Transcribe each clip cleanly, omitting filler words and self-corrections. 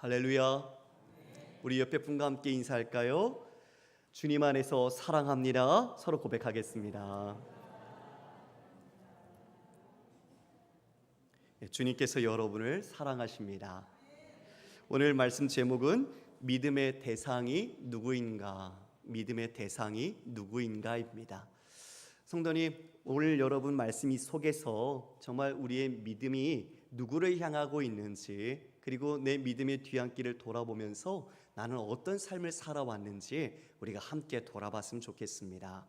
할렐루야. 우리 옆에 분과 함께 인사할까요? 주님 안에서 사랑합니다. 서로 고백하겠습니다. 주님께서 여러분을 사랑하십니다. 오늘 말씀 제목은 믿음의 대상이 누구인가? 믿음의 대상이 누구인가입니다. 성도님, 오늘 여러분 말씀이 속에서 정말 우리의 믿음이 누구를 향하고 있는지, 그리고 내 믿음의 뒤안길을 돌아보면서 나는 어떤 삶을 살아왔는지 우리가 함께 돌아봤으면 좋겠습니다.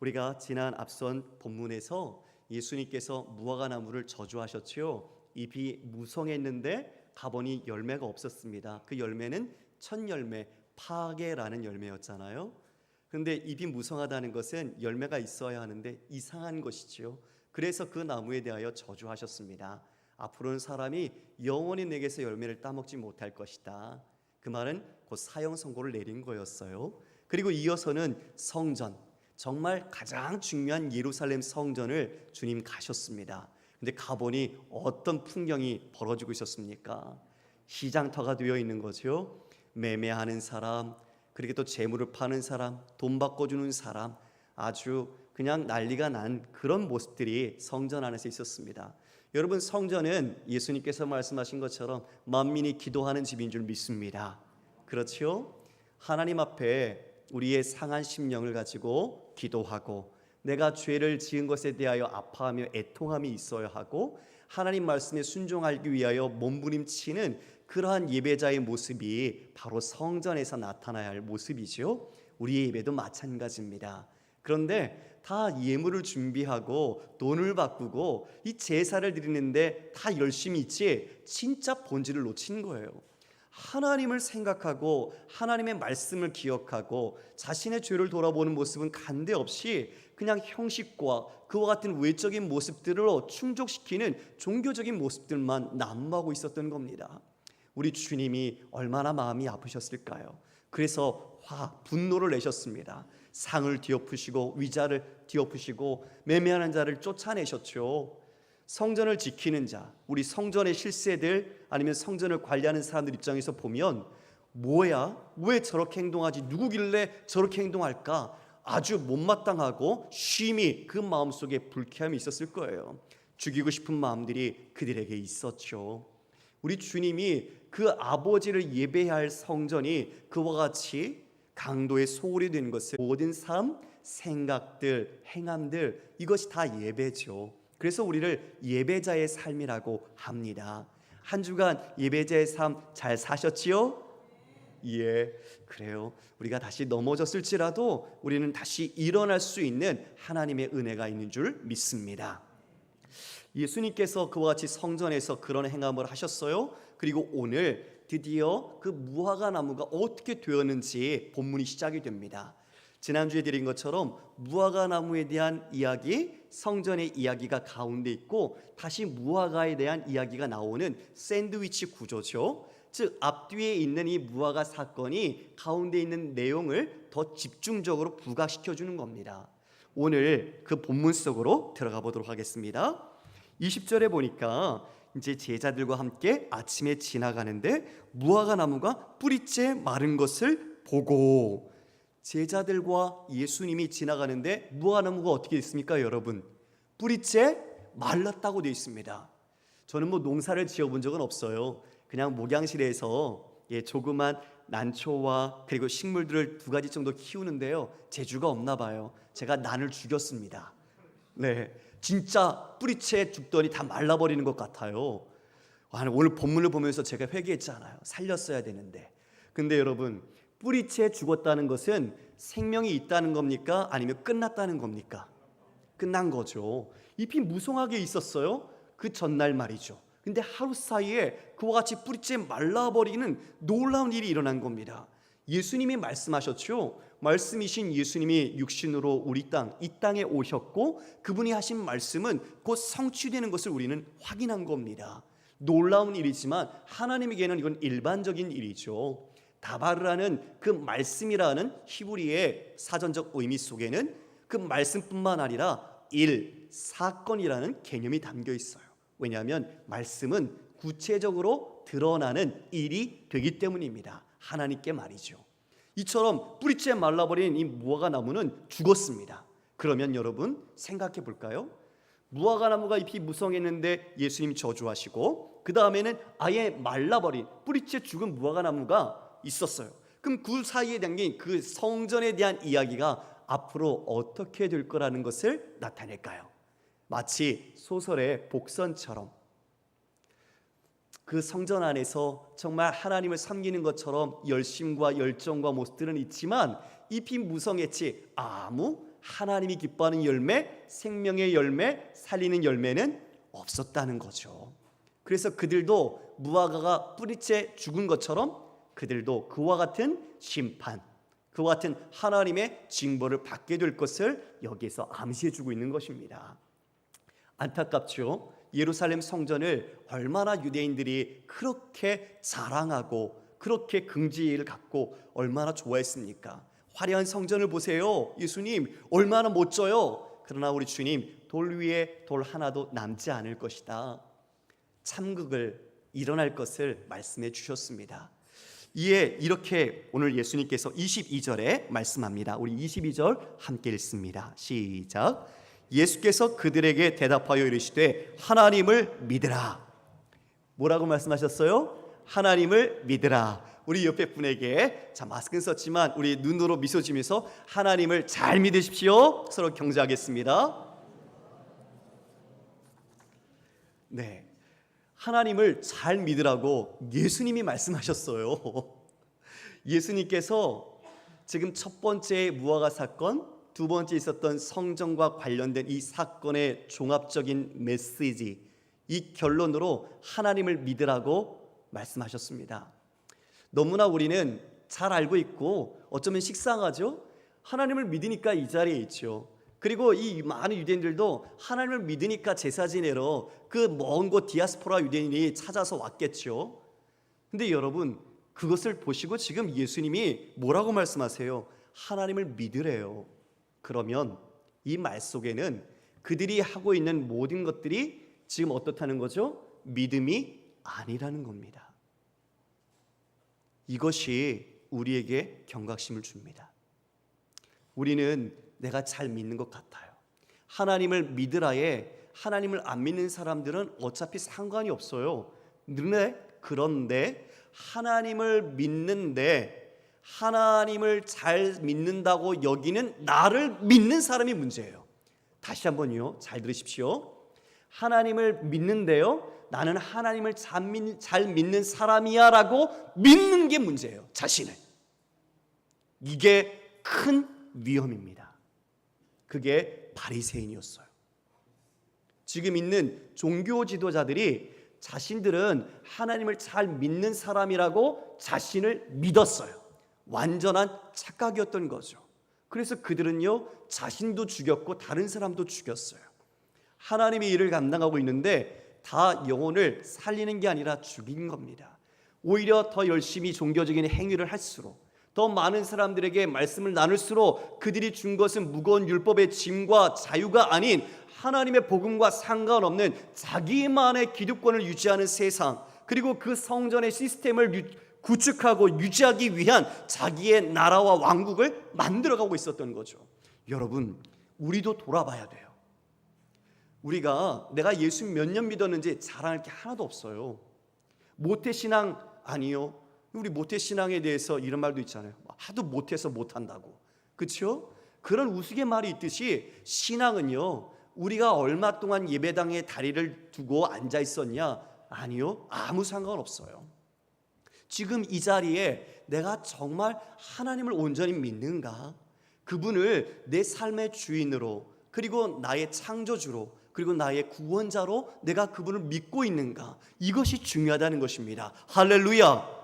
우리가 지난 앞선 본문에서 예수님께서 무화과나무를 저주하셨지요. 잎이 무성했는데 가보니 열매가 없었습니다. 그 열매는 첫 열매, 파괴라는 열매였잖아요. 그런데 잎이 무성하다는 것은 열매가 있어야 하는데 이상한 것이지요. 그래서 그 나무에 대하여 저주하셨습니다. 앞으로는 사람이 영원히 내게서 열매를 따먹지 못할 것이다. 그 말은 곧 사형 선고를 내린 거였어요. 그리고 이어서는 성전, 정말 가장 중요한 예루살렘 성전을 주님 가셨습니다. 근데 가보니 어떤 풍경이 벌어지고 있었습니까? 시장터가 되어 있는 거죠. 매매하는 사람, 그리고 또 재물을 파는 사람, 돈 바꿔주는 사람, 아주 그냥 난리가 난 그런 모습들이 성전 안에서 있었습니다. 여러분, 성전은 예수님께서 말씀하신 것처럼 만민이 기도하는 집인 줄 믿습니다. 그렇죠? 하나님 앞에 우리의 상한 심령을 가지고 기도하고, 내가 죄를 지은 것에 대하여 아파하며 애통함이 있어야 하고, 하나님 말씀에 순종하기 위하여 몸부림치는 그러한 예배자의 모습이 바로 성전에서 나타나야 할 모습이죠. 우리의 예배도 마찬가지입니다. 그런데 다 예물을 준비하고 돈을 바꾸고 이 제사를 드리는데 다 열심히 있지 진짜 본질을 놓친 거예요. 하나님을 생각하고 하나님의 말씀을 기억하고 자신의 죄를 돌아보는 모습은 간데없이 그냥 형식과 그와 같은 외적인 모습들로 충족시키는 종교적인 모습들만 난무하고 있었던 겁니다. 우리 주님이 얼마나 마음이 아프셨을까요? 그래서 분노를 내셨습니다. 상을 뒤엎으시고 위자를 뒤엎으시고 매매하는 자를 쫓아내셨죠. 성전을 지키는 자, 우리 성전의 실세들 아니면 성전을 관리하는 사람들 입장에서 보면 뭐야? 왜 저렇게 행동하지? 누구길래 저렇게 행동할까? 아주 못마땅하고 쉼이 그 마음속에 불쾌함이 있었을 거예요. 죽이고 싶은 마음들이 그들에게 있었죠. 우리 주님이 그 아버지를 예배해야 할 성전이 그와 같이 강도의 소홀이 된 것은 모든 삶, 생각들, 행함들, 이것이 다 예배죠. 그래서 우리를 예배자의 삶이라고 합니다. 한 주간 예배자의 삶 잘 사셨지요? 예, 그래요. 우리가 다시 넘어졌을지라도 우리는 다시 일어날 수 있는 하나님의 은혜가 있는 줄 믿습니다. 예수님께서 그와 같이 성전에서 그런 행함을 하셨어요. 그리고 오늘 드디어 그 무화과 나무가 어떻게 되었는지 본문이 시작이 됩니다. 지난주에 드린 것처럼 무화과 나무에 대한 이야기, 성전의 이야기가 가운데 있고 다시 무화과에 대한 이야기가 나오는 샌드위치 구조죠. 즉 앞뒤에 있는 이 무화과 사건이 가운데 있는 내용을 더 집중적으로 부각시켜 주는 겁니다. 오늘 그 본문 속으로 들어가 보도록 하겠습니다. 20절에 보니까 이제 제자들과 함께 아침에 지나가는데 무화과 나무가 뿌리째 마른 것을 보고, 제자들과 예수님이 지나가는데 무화과 나무가 어떻게 있습니까, 여러분? 뿌리째 말랐다고 되어 있습니다. 저는 농사를 지어본 적은 없어요. 그냥 목양실에서 조그만 난초와 그리고 식물들을 2가지 정도 키우는데요, 재주가 없나 봐요. 제가 난을 죽였습니다. 네, 진짜 뿌리채 죽더니 다 말라버리는 것 같아요. 오늘 본문을 보면서 제가 회개했잖아요. 살렸어야 되는데. 근데 여러분, 뿌리채 죽었다는 것은 생명이 있다는 겁니까? 아니면 끝났다는 겁니까? 끝난 거죠. 잎이 무성하게 있었어요. 그 전날 말이죠. 근데 하루 사이에 그와 같이 뿌리채 말라버리는 놀라운 일이 일어난 겁니다. 예수님이 말씀하셨죠. 말씀이신 예수님이 육신으로 이 땅에 오셨고 그분이 하신 말씀은 곧 성취되는 것을 우리는 확인한 겁니다. 놀라운 일이지만 하나님에게는 이건 일반적인 일이죠. 다바르라는 그 말씀이라는 히브리의 사전적 의미 속에는 그 말씀뿐만 아니라 사건이라는 개념이 담겨 있어요. 왜냐하면 말씀은 구체적으로 드러나는 일이 되기 때문입니다. 하나님께 말이죠. 이처럼 뿌리째 말라버린 이 무화과 나무는 죽었습니다. 그러면 여러분 생각해 볼까요? 무화과 나무가 잎이 무성했는데 예수님이 저주하시고 그 다음에는 아예 말라버린 뿌리째 죽은 무화과 나무가 있었어요. 그럼 그 사이에 담긴 그 성전에 대한 이야기가 앞으로 어떻게 될 거라는 것을 나타낼까요? 마치 소설의 복선처럼 그 성전 안에서 정말 하나님을 섬기는 것처럼 열심과 열정과 모습들은 있지만 잎이 무성했지 아무 하나님이 기뻐하는 열매, 생명의 열매, 살리는 열매는 없었다는 거죠. 그래서 그들도 무화과가 뿌리째 죽은 것처럼 그들도 그와 같은 심판, 그와 같은 하나님의 징벌을 받게 될 것을 여기에서 암시해주고 있는 것입니다. 안타깝죠. 예루살렘 성전을 얼마나 유대인들이 그렇게 자랑하고 그렇게 긍지를 갖고 얼마나 좋아했습니까? 화려한 성전을 보세요. 예수님 얼마나 멋져요. 그러나 우리 주님 돌 위에 돌 하나도 남지 않을 것이다. 참극을 일어날 것을 말씀해 주셨습니다. 이에 이렇게 오늘 예수님께서 22절에 말씀합니다. 우리 22절 함께 읽습니다. 시작. 예수께서 그들에게 대답하여 이르시되 하나님을 믿으라. 뭐라고 말씀하셨어요? 하나님을 믿으라. 우리 옆에 분에게 자 마스크는 썼지만 우리 눈으로 미소 지면서 하나님을 잘 믿으십시오. 서로 경주하겠습니다. 네, 하나님을 잘 믿으라고 예수님이 말씀하셨어요. 예수님께서 지금 첫 번째 무화과 사건, 두 번째 있었던 성전과 관련된 이 사건의 종합적인 메시지, 이 결론으로 하나님을 믿으라고 말씀하셨습니다. 너무나 우리는 잘 알고 있고 어쩌면 식상하죠. 하나님을 믿으니까 이 자리에 있죠. 그리고 이 많은 유대인들도 하나님을 믿으니까 제사 지내러 그 먼 곳 디아스포라 유대인이 찾아서 왔겠죠. 근데 여러분 그것을 보시고 지금 예수님이 뭐라고 말씀하세요? 하나님을 믿으래요. 그러면 이 말 속에는 그들이 하고 있는 모든 것들이 지금 어떻다는 거죠? 믿음이 아니라는 겁니다. 이것이 우리에게 경각심을 줍니다. 우리는 내가 잘 믿는 것 같아요. 하나님을 믿으라에 하나님을 안 믿는 사람들은 어차피 상관이 없어요. 그런데 하나님을 믿는데 하나님을 잘 믿는다고 여기는 나를 믿는 사람이 문제예요. 다시 한번요. 잘 들으십시오. 하나님을 믿는데요. 나는 하나님을 잘 믿는 사람이야 라고 믿는 게 문제예요. 자신을. 이게 큰 위험입니다. 그게 바리새인이었어요. 지금 있는 종교 지도자들이 자신들은 하나님을 잘 믿는 사람이라고 자신을 믿었어요. 완전한 착각이었던 거죠. 그래서 그들은요 자신도 죽였고 다른 사람도 죽였어요. 하나님의 일을 감당하고 있는데 다 영혼을 살리는 게 아니라 죽인 겁니다. 오히려 더 열심히 종교적인 행위를 할수록 더 많은 사람들에게 말씀을 나눌수록 그들이 준 것은 무거운 율법의 짐과 자유가 아닌 하나님의 복음과 상관없는 자기만의 기득권을 유지하는 세상, 그리고 그 성전의 시스템을 구축하고 유지하기 위한 자기의 나라와 왕국을 만들어가고 있었던 거죠. 여러분 우리도 돌아봐야 돼요. 우리가 내가 예수 몇 년 믿었는지 자랑할 게 하나도 없어요. 모태신앙 아니요. 우리 모태신앙에 대해서 이런 말도 있잖아요. 하도 못해서 못한다고. 그렇죠? 그런 우스갯 말이 있듯이 신앙은요 우리가 얼마 동안 예배당에 다리를 두고 앉아 있었냐? 아니요. 아무 상관없어요. 지금 이 자리에 내가 정말 하나님을 온전히 믿는가? 그분을 내 삶의 주인으로, 그리고 나의 창조주로, 그리고 나의 구원자로 내가 그분을 믿고 있는가? 이것이 중요하다는 것입니다. 할렐루야.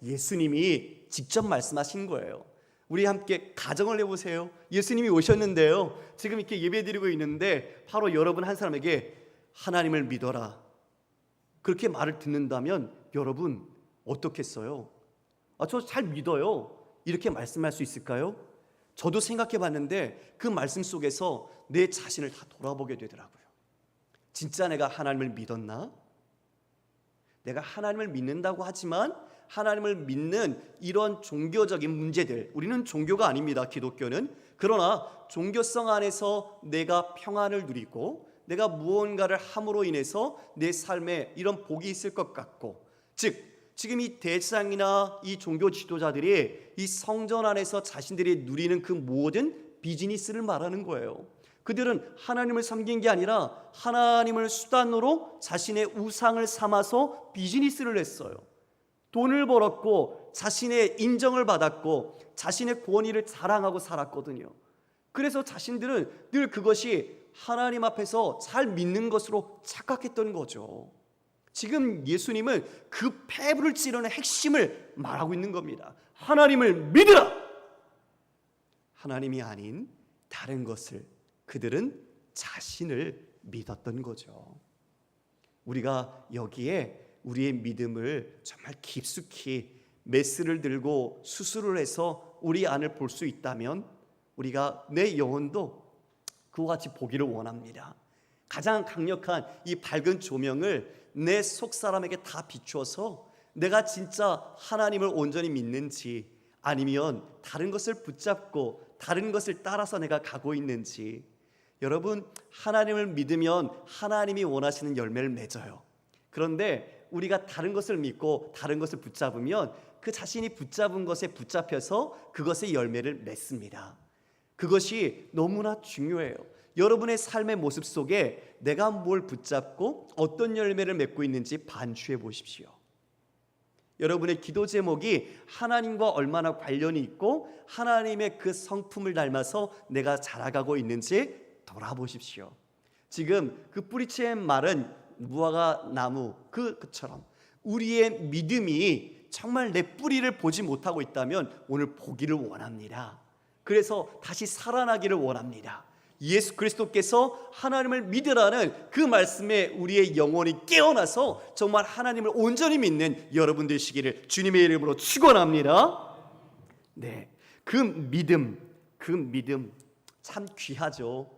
예수님이 직접 말씀하신 거예요. 우리 함께 가정을 해보세요. 예수님이 오셨는데요 지금 이렇게 예배드리고 있는데 바로 여러분 한 사람에게 하나님을 믿어라 그렇게 말을 듣는다면 여러분 어떻겠어요? 저 잘 믿어요 이렇게 말씀할 수 있을까요? 저도 생각해 봤는데 그 말씀 속에서 내 자신을 다 돌아보게 되더라고요. 진짜 내가 하나님을 믿었나? 내가 하나님을 믿는다고 하지만 하나님을 믿는 이런 종교적인 문제들, 우리는 종교가 아닙니다, 기독교는. 그러나 종교성 안에서 내가 평안을 누리고 내가 무언가를 함으로 인해서 내 삶에 이런 복이 있을 것 같고, 즉 지금 이 대상이나 이 종교 지도자들이 이 성전 안에서 자신들이 누리는 그 모든 비즈니스를 말하는 거예요. 그들은 하나님을 섬긴 게 아니라 하나님을 수단으로 자신의 우상을 삼아서 비즈니스를 했어요. 돈을 벌었고 자신의 인정을 받았고 자신의 권위를 자랑하고 살았거든요. 그래서 자신들은 늘 그것이 하나님 앞에서 잘 믿는 것으로 착각했던 거죠. 지금 예수님은 그 폐부를 찌르는 핵심을 말하고 있는 겁니다. 하나님을 믿으라! 하나님이 아닌 다른 것을, 그들은 자신을 믿었던 거죠. 우리가 여기에 우리의 믿음을 정말 깊숙이 메스를 들고 수술을 해서 우리 안을 볼 수 있다면 우리가 내 영혼도 그와 같이 보기를 원합니다. 가장 강력한 이 밝은 조명을 내 속사람에게 다 비추어서 내가 진짜 하나님을 온전히 믿는지 아니면 다른 것을 붙잡고 다른 것을 따라서 내가 가고 있는지. 여러분, 하나님을 믿으면 하나님이 원하시는 열매를 맺어요. 그런데 우리가 다른 것을 믿고 다른 것을 붙잡으면 그 자신이 붙잡은 것에 붙잡혀서 그것의 열매를 맺습니다. 그것이 너무나 중요해요. 여러분의 삶의 모습 속에 내가 뭘 붙잡고 어떤 열매를 맺고 있는지 반추해 보십시오. 여러분의 기도 제목이 하나님과 얼마나 관련이 있고 하나님의 그 성품을 닮아서 내가 자라가고 있는지 돌아보십시오. 지금 그 뿌리채 마른 무화과 나무 그처럼 우리의 믿음이 정말 내 뿌리를 보지 못하고 있다면 오늘 보기를 원합니다. 그래서 다시 살아나기를 원합니다. 예수 그리스도께서 하나님을 믿으라는 그 말씀에 우리의 영혼이 깨어나서 정말 하나님을 온전히 믿는 여러분 되시기를 주님의 이름으로 축원합니다. 네, 그 믿음 참 귀하죠.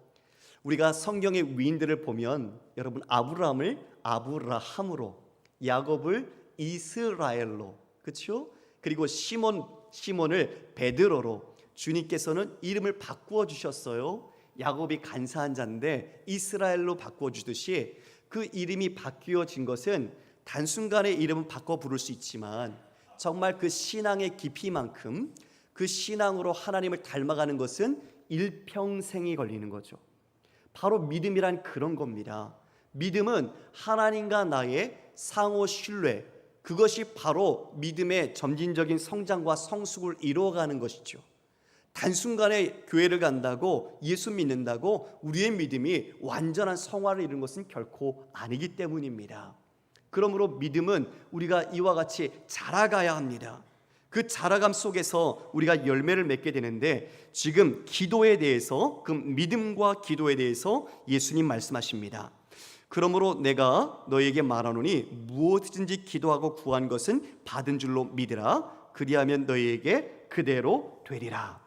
우리가 성경의 위인들을 보면 여러분 아브라함을 아브라함으로, 야곱을 이스라엘로, 그렇죠? 그리고 시몬을 베드로로 주님께서는 이름을 바꾸어 주셨어요. 야곱이 간사한 자인데 이스라엘로 바꾸어 주듯이 그 이름이 바뀌어진 것은 단순간에 이름은 바꿔 부를 수 있지만 정말 그 신앙의 깊이만큼 그 신앙으로 하나님을 닮아가는 것은 일평생이 걸리는 거죠. 바로 믿음이란 그런 겁니다. 믿음은 하나님과 나의 상호 신뢰, 그것이 바로 믿음의 점진적인 성장과 성숙을 이루어가는 것이죠. 단순간에 교회를 간다고 예수 믿는다고 우리의 믿음이 완전한 성화를 이루는 것은 결코 아니기 때문입니다. 그러므로 믿음은 우리가 이와 같이 자라가야 합니다. 그 자라감 속에서 우리가 열매를 맺게 되는데 지금 기도에 대해서, 그 믿음과 기도에 대해서 예수님 말씀하십니다. 그러므로 내가 너에게 말하노니 무엇이든지 기도하고 구한 것은 받은 줄로 믿으라. 그리하면 너희에게 그대로 되리라.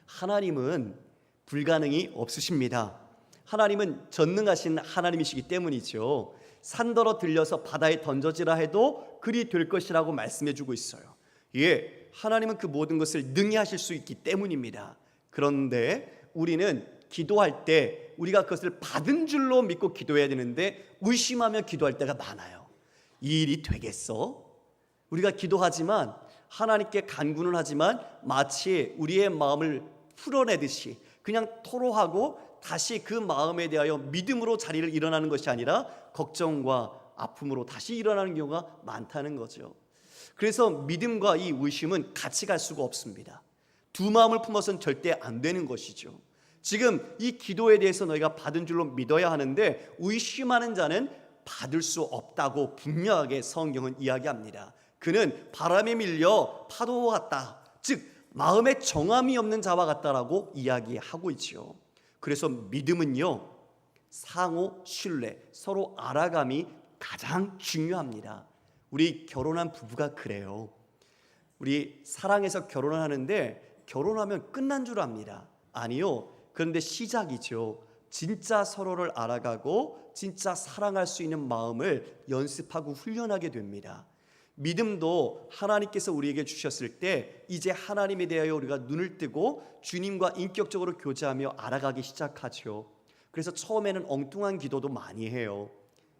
하나님은 불가능이 없으십니다. 하나님은 전능하신 하나님이시기 때문이죠. 산더러 들려서 바다에 던져지라 해도 그리 될 것이라고 말씀해 주고 있어요. 예, 하나님은 그 모든 것을 능히 하실 수 있기 때문입니다. 그런데 우리는 기도할 때 우리가 그것을 받은 줄로 믿고 기도해야 되는데 의심하며 기도할 때가 많아요. 이 일이 되겠어? 우리가 기도하지만 하나님께 간구는 하지만 마치 우리의 마음을 풀어내듯이 그냥 토로하고 다시 그 마음에 대하여 믿음으로 자리를 일어나는 것이 아니라 걱정과 아픔으로 다시 일어나는 경우가 많다는 거죠. 그래서 믿음과 이 의심은 같이 갈 수가 없습니다. 두 마음을 품어서는 절대 안 되는 것이죠. 지금 이 기도에 대해서 너희가 받은 줄로 믿어야 하는데 의심하는 자는 받을 수 없다고 분명하게 성경은 이야기합니다. 그는 바람에 밀려 파도와 같다, 즉 마음에 정함이 없는 자와 같다라고 이야기하고 있죠. 그래서 믿음은요, 상호 신뢰, 서로 알아감이 가장 중요합니다. 우리 결혼한 부부가 그래요. 우리 사랑해서 결혼을 하는데 결혼하면 끝난 줄 압니다. 아니요, 그런데 시작이죠. 진짜 서로를 알아가고 진짜 사랑할 수 있는 마음을 연습하고 훈련하게 됩니다. 믿음도 하나님께서 우리에게 주셨을 때 이제 하나님에 대하여 우리가 눈을 뜨고 주님과 인격적으로 교제하며 알아가기 시작하죠. 그래서 처음에는 엉뚱한 기도도 많이 해요.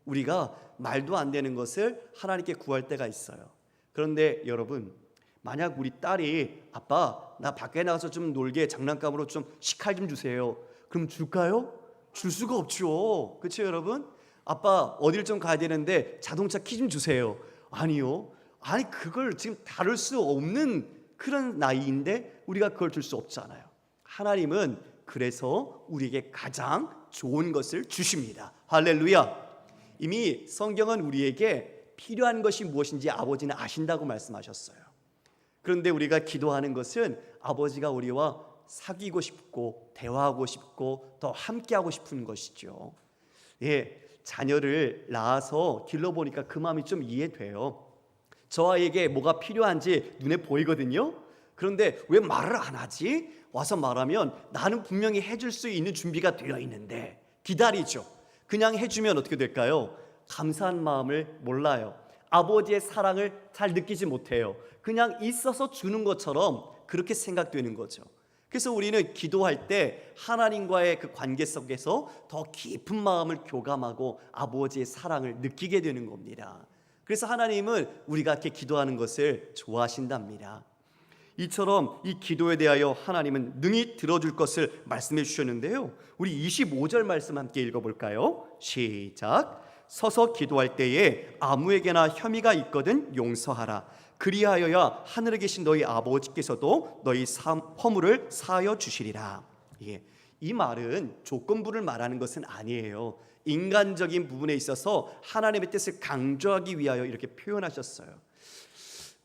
우리가 말도 안 되는 것을 하나님께 구할 때가 있어요. 그런데 여러분, 만약 우리 딸이 아빠 나 밖에 나가서 좀 놀게 장난감으로 좀 식칼 좀 주세요. 그럼 줄까요? 줄 수가 없죠. 그렇죠 여러분? 아빠 어딜 좀 가야 되는데 자동차 키 좀 주세요. 아니요. 아니 그걸 지금 다룰 수 없는 그런 나이인데 우리가 그걸 줄 수 없잖아요. 하나님은 그래서 우리에게 가장 좋은 것을 주십니다. 할렐루야. 이미 성경은 우리에게 필요한 것이 무엇인지 아버지는 아신다고 말씀하셨어요. 그런데 우리가 기도하는 것은 아버지가 우리와 사귀고 싶고 대화하고 싶고 더 함께하고 싶은 것이죠. 예, 자녀를 낳아서 길러보니까 그 마음이 좀 이해돼요. 저 아이에게 뭐가 필요한지 눈에 보이거든요. 그런데 왜 말을 안 하지? 와서 말하면 나는 분명히 해줄 수 있는 준비가 되어 있는데 기다리죠. 그냥 해주면 어떻게 될까요? 감사한 마음을 몰라요. 아버지의 사랑을 잘 느끼지 못해요. 그냥 있어서 주는 것처럼 그렇게 생각되는 거죠. 그래서 우리는 기도할 때 하나님과의 그 관계 속에서 더 깊은 마음을 교감하고 아버지의 사랑을 느끼게 되는 겁니다. 그래서 하나님은 우리가 이렇게 기도하는 것을 좋아하신답니다. 이처럼 이 기도에 대하여 하나님은 능히 들어줄 것을 말씀해 주셨는데요. 우리 25절 말씀 함께 읽어볼까요? 시작. 서서 기도할 때에 아무에게나 혐의가 있거든 용서하라. 그리하여야 하늘에 계신 너희 아버지께서도 너희 허물을 사하여 주시리라. 예, 이 말은 조건부를 말하는 것은 아니에요. 인간적인 부분에 있어서 하나님의 뜻을 강조하기 위하여 이렇게 표현하셨어요.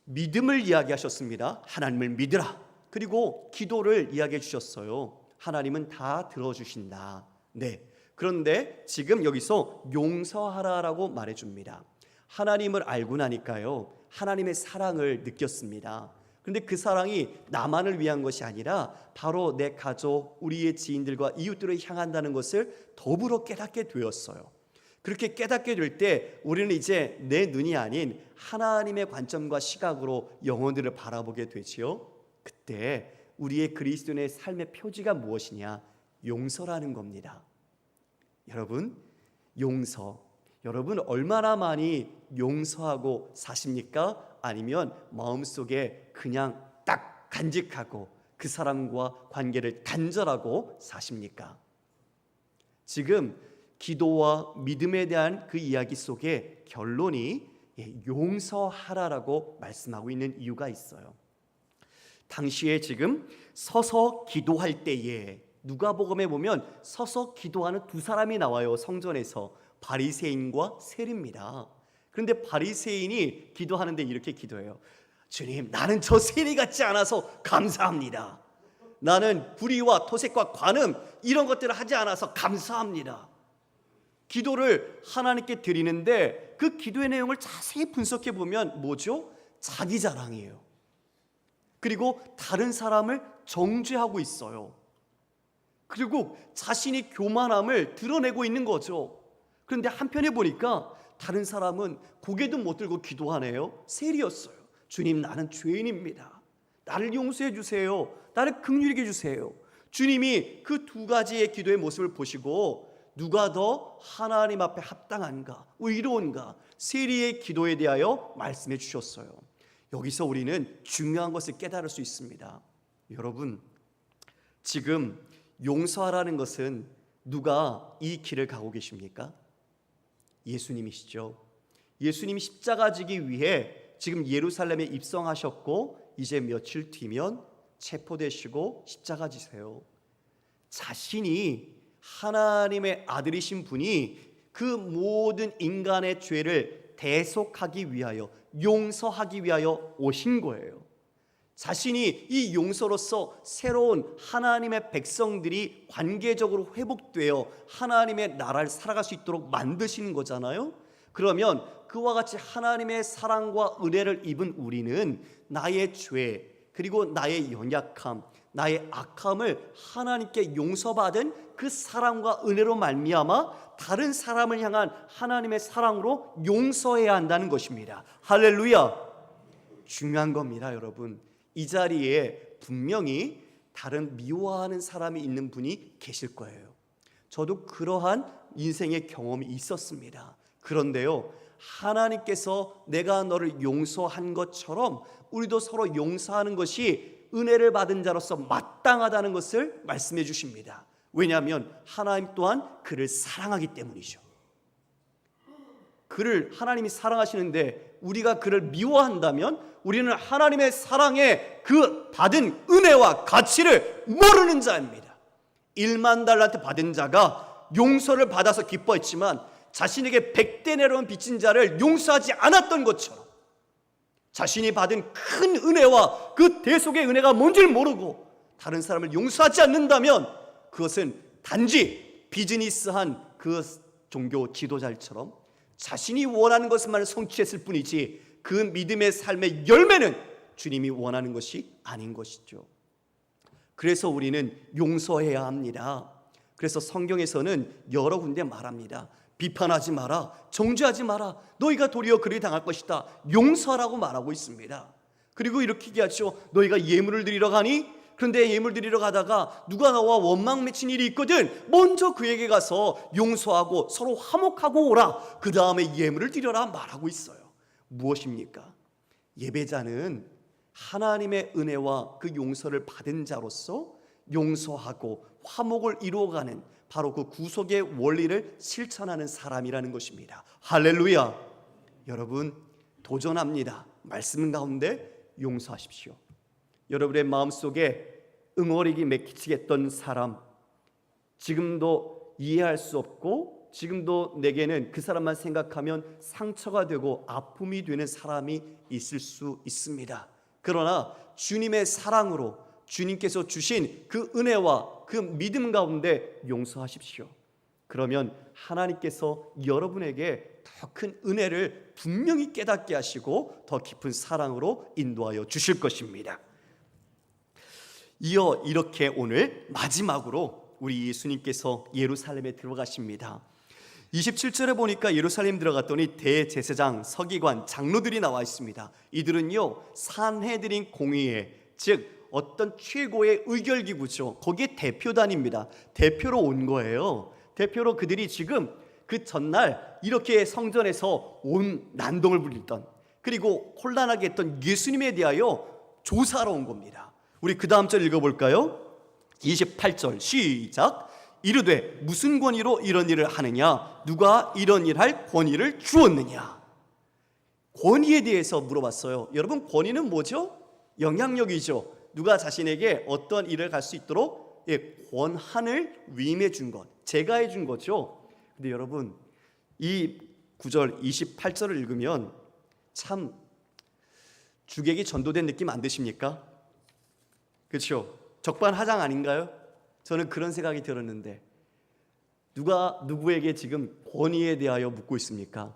믿음을 이야기하셨습니다. 하나님을 믿으라. 그리고 기도를 이야기해 주셨어요. 하나님은 다 들어주신다. 네. 그런데 지금 여기서 용서하라라고 말해줍니다. 하나님을 알고 나니까요, 하나님의 사랑을 느꼈습니다. 그런데 그 사랑이 나만을 위한 것이 아니라 바로 내 가족, 우리의 지인들과 이웃들을 향한다는 것을 더불어 깨닫게 되었어요. 그렇게 깨닫게 될 때 우리는 이제 내 눈이 아닌 하나님의 관점과 시각으로 영혼들을 바라보게 되지요. 그때 우리의 그리스도인의 삶의 표지가 무엇이냐? 용서라는 겁니다. 여러분, 용서. 여러분 얼마나 많이 용서하고 사십니까? 아니면 마음속에 그냥 딱 간직하고 그 사람과 관계를 단절하고 사십니까? 지금 기도와 믿음에 대한 그 이야기 속에 결론이 용서하라라고 말씀하고 있는 이유가 있어요. 당시에 지금 서서 기도할 때에 누가복음에 보면 서서 기도하는 두 사람이 나와요. 성전에서 바리새인과 세리입니다. 그런데 바리새인이 기도하는데 이렇게 기도해요. 주님, 나는 저 세리 같지 않아서 감사합니다. 나는 불의와 토색과 관음 이런 것들을 하지 않아서 감사합니다. 기도를 하나님께 드리는데 그 기도의 내용을 자세히 분석해 보면 뭐죠? 자기 자랑이에요. 그리고 다른 사람을 정죄하고 있어요. 그리고 자신이 교만함을 드러내고 있는 거죠. 그런데 한편에 보니까 다른 사람은 고개도 못 들고 기도하네요. 세리였어요. 주님, 나는 죄인입니다. 나를 용서해 주세요. 나를 긍휼히 주세요. 주님이 그 두 가지의 기도의 모습을 보시고 누가 더 하나님 앞에 합당한가, 의로운가, 세리의 기도에 대하여 말씀해 주셨어요. 여기서 우리는 중요한 것을 깨달을 수 있습니다. 여러분, 지금 용서하라는 것은 누가 이 길을 가고 계십니까? 예수님이시죠. 예수님이 십자가 지기 위해 지금 예루살렘에 입성하셨고 이제 며칠 뒤면 체포되시고 십자가 지세요. 자신이 하나님의 아들이신 분이 그 모든 인간의 죄를 대속하기 위하여, 용서하기 위하여 오신 거예요. 자신이 이 용서로서 새로운 하나님의 백성들이 관계적으로 회복되어 하나님의 나라를 살아갈 수 있도록 만드시는 거잖아요. 그러면 그와 같이 하나님의 사랑과 은혜를 입은 우리는 나의 죄, 그리고 나의 연약함, 나의 악함을 하나님께 용서받은 그 사랑과 은혜로 말미암아 다른 사람을 향한 하나님의 사랑으로 용서해야 한다는 것입니다. 할렐루야. 중요한 겁니다, 여러분. 이 자리에 분명히 다른 미워하는 사람이 있는 분이 계실 거예요. 저도 그러한 인생의 경험이 있었습니다. 그런데요, 하나님께서 내가 너를 용서한 것처럼 우리도 서로 용서하는 것이 은혜를 받은 자로서 마땅하다는 것을 말씀해 주십니다. 왜냐하면 하나님 또한 그를 사랑하기 때문이죠. 그를 하나님이 사랑하시는데 우리가 그를 미워한다면 우리는 하나님의 사랑에 그 받은 은혜와 가치를 모르는 자입니다. 1만 달란트 받은 자가 용서를 받아서 기뻐했지만 자신에게 100데나리온 빚진 자를 용서하지 않았던 것처럼 자신이 받은 큰 은혜와 그 대속의 은혜가 뭔지를 모르고 다른 사람을 용서하지 않는다면 그것은 단지 비즈니스한 그 종교 지도자처럼 자신이 원하는 것만 성취했을 뿐이지 그 믿음의 삶의 열매는 주님이 원하는 것이 아닌 것이죠. 그래서 우리는 용서해야 합니다. 그래서 성경에서는 여러 군데 말합니다. 비판하지 마라, 정죄하지 마라, 너희가 도리어 그리 당할 것이다, 용서라고 말하고 있습니다. 그리고 이렇게 얘기하죠. 너희가 예물을 드리러 가니? 그런데 예물 드리러 가다가 누가 나와 원망 맺힌 일이 있거든 먼저 그에게 가서 용서하고 서로 화목하고 오라, 그 다음에 예물을 드려라 말하고 있어요. 무엇입니까? 예배자는 하나님의 은혜와 그 용서를 받은 자로서 용서하고 화목을 이루어가는 바로 그 구속의 원리를 실천하는 사람이라는 것입니다. 할렐루야. 여러분 도전합니다. 말씀 가운데 용서하십시오. 여러분의 마음속에 응어리기 맺히겠던 사람, 지금도 이해할 수 없고 지금도 내게는 그 사람만 생각하면 상처가 되고 아픔이 되는 사람이 있을 수 있습니다. 그러나 주님의 사랑으로 주님께서 주신 그 은혜와 그 믿음 가운데 용서하십시오. 그러면 하나님께서 여러분에게 더 큰 은혜를 분명히 깨닫게 하시고 더 깊은 사랑으로 인도하여 주실 것입니다. 이어 이렇게 오늘 마지막으로 우리 예수님께서 예루살렘에 들어가십니다. 27절에 보니까 예루살렘 들어갔더니 대제사장, 서기관, 장로들이 나와 있습니다. 이들은요 산헤드린 공의회, 즉 어떤 최고의 의결기구죠. 거기에 대표단입니다. 대표로 온 거예요. 대표로 그들이 지금 그 전날 이렇게 성전에서 온 난동을 부리던, 그리고 혼란하게 했던 예수님에 대하여 조사하러 온 겁니다. 우리 그 다음 절 읽어볼까요? 28절 시작. 이르되 무슨 권위로 이런 일을 하느냐? 누가 이런 일 할 권위를 주었느냐? 권위에 대해서 물어봤어요. 여러분 권위는 뭐죠? 영향력이죠. 누가 자신에게 어떤 일을 할 수 있도록 권한을 위임해 준 것, 제가해 준 거죠. 근데 여러분 이 9절 28절을 읽으면 참 주객이 전도된 느낌 안 드십니까? 그렇죠? 적반하장 아닌가요? 저는 그런 생각이 들었는데 누가 누구에게 지금 권위에 대하여 묻고 있습니까?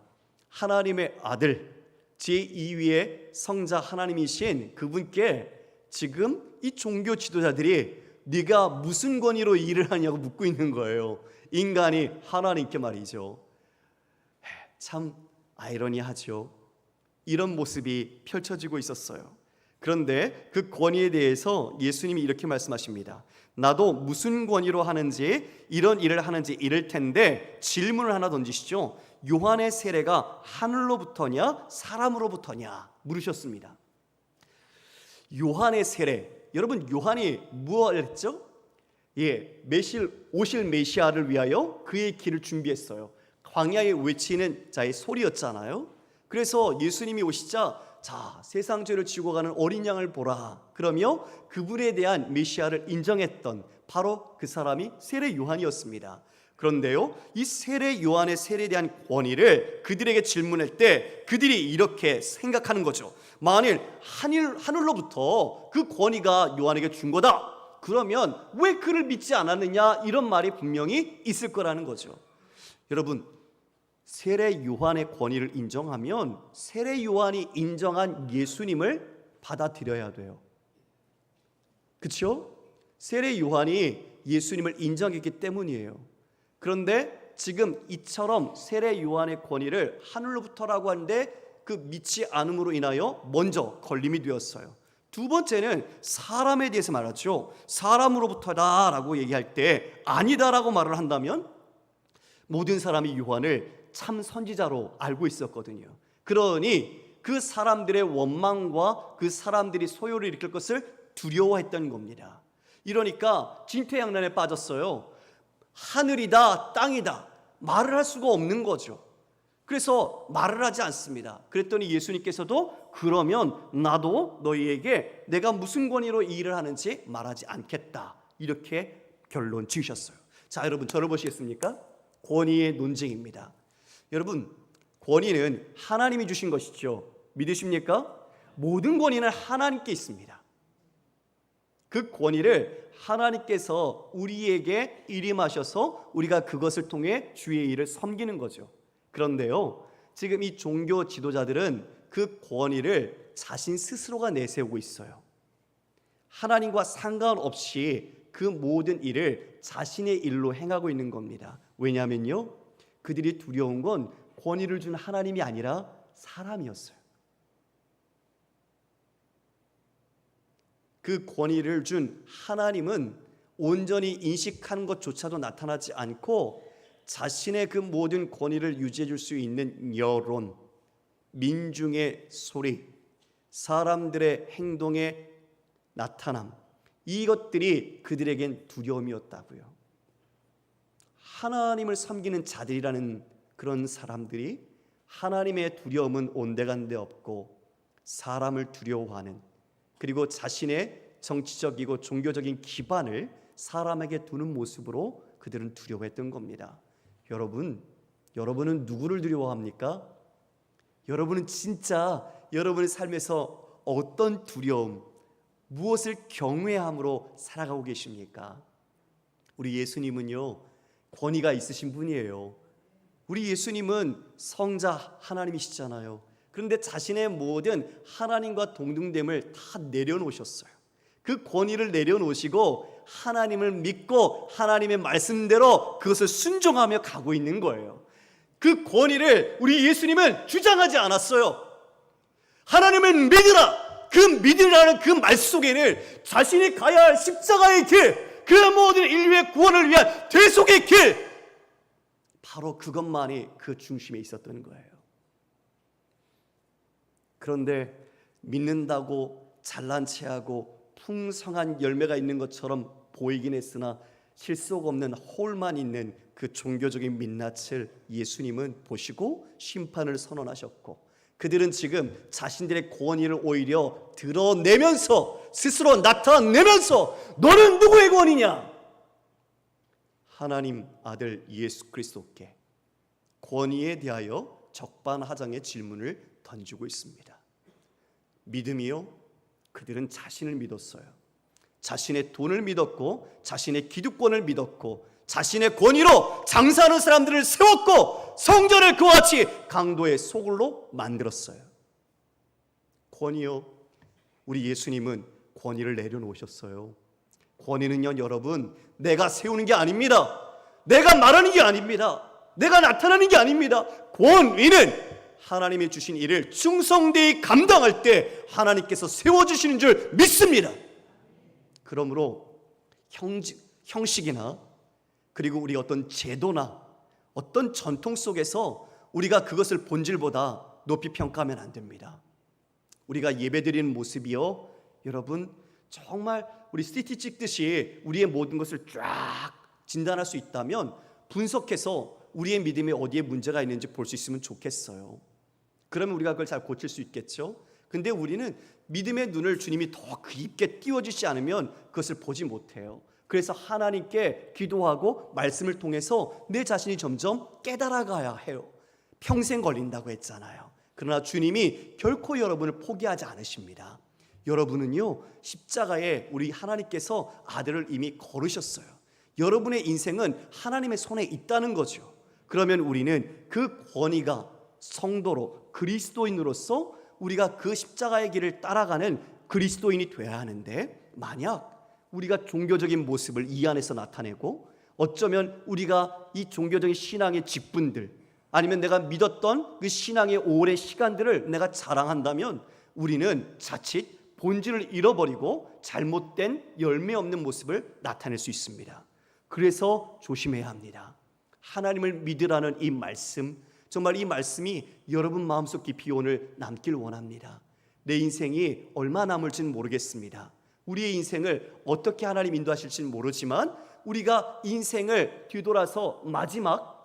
하나님의 아들 제2위의 성자 하나님이신 그분께 지금 이 종교 지도자들이 네가 무슨 권위로 일을 하냐고 묻고 있는 거예요. 인간이 하나님께 말이죠. 참 아이러니하죠. 이런 모습이 펼쳐지고 있었어요. 그런데 그 권위에 대해서 예수님이 이렇게 말씀하십니다. 나도 무슨 권위로 하는지, 이런 일을 하는지 이를 텐데 질문을 하나 던지시죠. 요한의 세례가 하늘로부터냐 사람으로부터냐 물으셨습니다. 요한의 세례, 여러분 요한이 무엇을 했죠? 오실 메시아를 위하여 그의 길을 준비했어요. 광야에 외치는 자의 소리였잖아요. 그래서 예수님이 오시자 자, 세상 죄를 지고 가는 어린 양을 보라 그러며 그분에 대한 메시아를 인정했던 바로 그 사람이 세례 요한이었습니다. 그런데요, 이 세례 요한의 세례에 대한 권위를 그들에게 질문할 때 그들이 이렇게 생각하는 거죠. 만일 하늘로부터 그 권위가 요한에게 준 거다, 그러면 왜 그를 믿지 않았느냐, 이런 말이 분명히 있을 거라는 거죠. 여러분, 세례 요한의 권위를 인정하면 세례 요한이 인정한 예수님을 받아들여야 돼요. 그렇죠? 세례 요한이 예수님을 인정했기 때문이에요. 그런데 지금 이처럼 세례 요한의 권위를 하늘로부터라고 하는데 그 믿지 않음으로 인하여 먼저 걸림이 되었어요. 두 번째는 사람에 대해서 말하죠. 사람으로부터다라고 얘기할 때 아니다라고 말을 한다면 모든 사람이 요한을 참 선지자로 알고 있었거든요. 그러니 그 사람들의 원망과 그 사람들이 소요를 일으킬 것을 두려워했던 겁니다. 이러니까 진퇴양난에 빠졌어요. 하늘이다 땅이다 말을 할 수가 없는 거죠. 그래서 말을 하지 않습니다. 그랬더니 예수님께서도 그러면 나도 너희에게 내가 무슨 권위로 이 일을 하는지 말하지 않겠다, 이렇게 결론 지으셨어요. 자, 여러분 저를 보시겠습니까? 권위의 논쟁입니다. 여러분, 권위는 하나님이 주신 것이죠. 믿으십니까? 모든 권위는 하나님께 있습니다. 그 권위를 하나님께서 우리에게 일임하셔서 우리가 그것을 통해 주의 일을 섬기는 거죠. 그런데요, 지금 이 종교 지도자들은 그 권위를 자신 스스로가 내세우고 있어요. 하나님과 상관없이 그 모든 일을 자신의 일로 행하고 있는 겁니다. 왜냐하면요, 그들이 두려운 건 권위를 준 하나님이 아니라 사람이었어요. 그 권위를 준 하나님은 온전히 인식하는 것조차도 나타나지 않고 자신의 그 모든 권위를 유지해 줄 수 있는 여론, 민중의 소리, 사람들의 행동의 나타남, 이것들이 그들에겐 두려움이었다고요. 하나님을 섬기는 자들이라는 그런 사람들이 하나님의 두려움은 온데간데 없고 사람을 두려워하는, 그리고 자신의 정치적이고 종교적인 기반을 사람에게 두는 모습으로 그들은 두려워했던 겁니다. 여러분은 누구를 두려워합니까? 여러분은 진짜 여러분의 삶에서 어떤 두려움, 무엇을 경외함으로 살아가고 계십니까? 우리 예수님은요, 권위가 있으신 분이에요. 우리 예수님은 성자 하나님이시잖아요. 그런데 자신의 모든 하나님과 동등됨을 다 내려놓으셨어요. 그 권위를 내려놓으시고 하나님을 믿고 하나님의 말씀대로 그것을 순종하며 가고 있는 거예요. 그 권위를 우리 예수님은 주장하지 않았어요. 하나님을 믿으라, 그 믿으라는 그 말 속에는 자신이 가야 할 십자가의 길, 그 모든 인류의 구원을 위한 대속의 길, 바로 그것만이 그 중심에 있었던 거예요. 그런데 믿는다고 잘난 체하고 풍성한 열매가 있는 것처럼 보이긴 했으나 실속 없는 홀만 있는 그 종교적인 민낯을 예수님은 보시고 심판을 선언하셨고, 그들은 지금 자신들의 권위를 오히려 드러내면서 스스로 나타내면서 너는 누구의 권위냐? 하나님 아들 예수 그리스도께 권위에 대하여 적반하장의 질문을 던지고 있습니다. 믿음이요? 그들은 자신을 믿었어요. 자신의 돈을 믿었고 자신의 기득권을 믿었고 자신의 권위로 장사하는 사람들을 세웠고 성전을 그와 같이 강도의 소굴로 만들었어요. 권위요? 우리 예수님은 권위를 내려놓으셨어요. 권위는요, 여러분, 내가 세우는 게 아닙니다. 내가 말하는 게 아닙니다. 내가 나타나는 게 아닙니다. 권위는 하나님이 주신 일을 충성되이 감당할 때 하나님께서 세워주시는 줄 믿습니다. 그러므로 형식이나 그리고 우리 어떤 제도나 어떤 전통 속에서 우리가 그것을 본질보다 높이 평가하면 안 됩니다. 우리가 예배드리는 모습이요, 여러분, 정말 우리 CT 찍듯이 우리의 모든 것을 쫙 진단할 수 있다면 분석해서 우리의 믿음에 어디에 문제가 있는지 볼 수 있으면 좋겠어요. 그러면 우리가 그걸 잘 고칠 수 있겠죠. 근데 우리는 믿음의 눈을 주님이 더 깊게 띄워주시지 않으면 그것을 보지 못해요. 그래서 하나님께 기도하고 말씀을 통해서 내 자신이 점점 깨달아가야 해요. 평생 걸린다고 했잖아요. 그러나 주님이 결코 여러분을 포기하지 않으십니다. 여러분은요, 십자가에 우리 하나님께서 아들을 이미 걸으셨어요. 여러분의 인생은 하나님의 손에 있다는 거죠. 그러면 우리는 그 권위가 성도로 그리스도인으로서 우리가 그 십자가의 길을 따라가는 그리스도인이 되어야 하는데, 만약 우리가 종교적인 모습을 이 안에서 나타내고, 어쩌면 우리가 이 종교적인 신앙의 직분들, 아니면 내가 믿었던 그 신앙의 오랜 시간들을 내가 자랑한다면 우리는 자칫 본질을 잃어버리고 잘못된 열매 없는 모습을 나타낼 수 있습니다. 그래서 조심해야 합니다. 하나님을 믿으라는 이 말씀, 정말 이 말씀이 여러분 마음속 깊이 오늘 남길 원합니다. 내 인생이 얼마 남을지는 모르겠습니다. 우리의 인생을 어떻게 하나님 인도하실지는 모르지만 우리가 인생을 뒤돌아서 마지막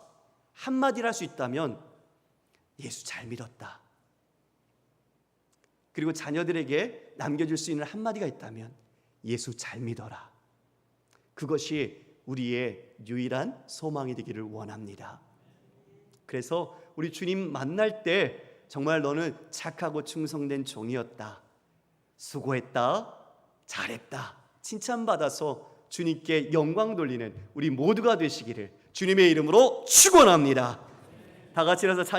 한마디를 할 수 있다면 예수 잘 믿었다. 그리고 자녀들에게 남겨줄 수 있는 한마디가 있다면 예수 잘 믿어라. 그것이 우리의 유일한 소망이 되기를 원합니다. 그래서 우리 주님 만날 때 정말 너는 착하고 충성된 종이었다, 수고했다, 잘했다 칭찬받아서 주님께 영광 돌리는 우리 모두가 되시기를 주님의 이름으로 축원합니다. 다 같이 일어서 찬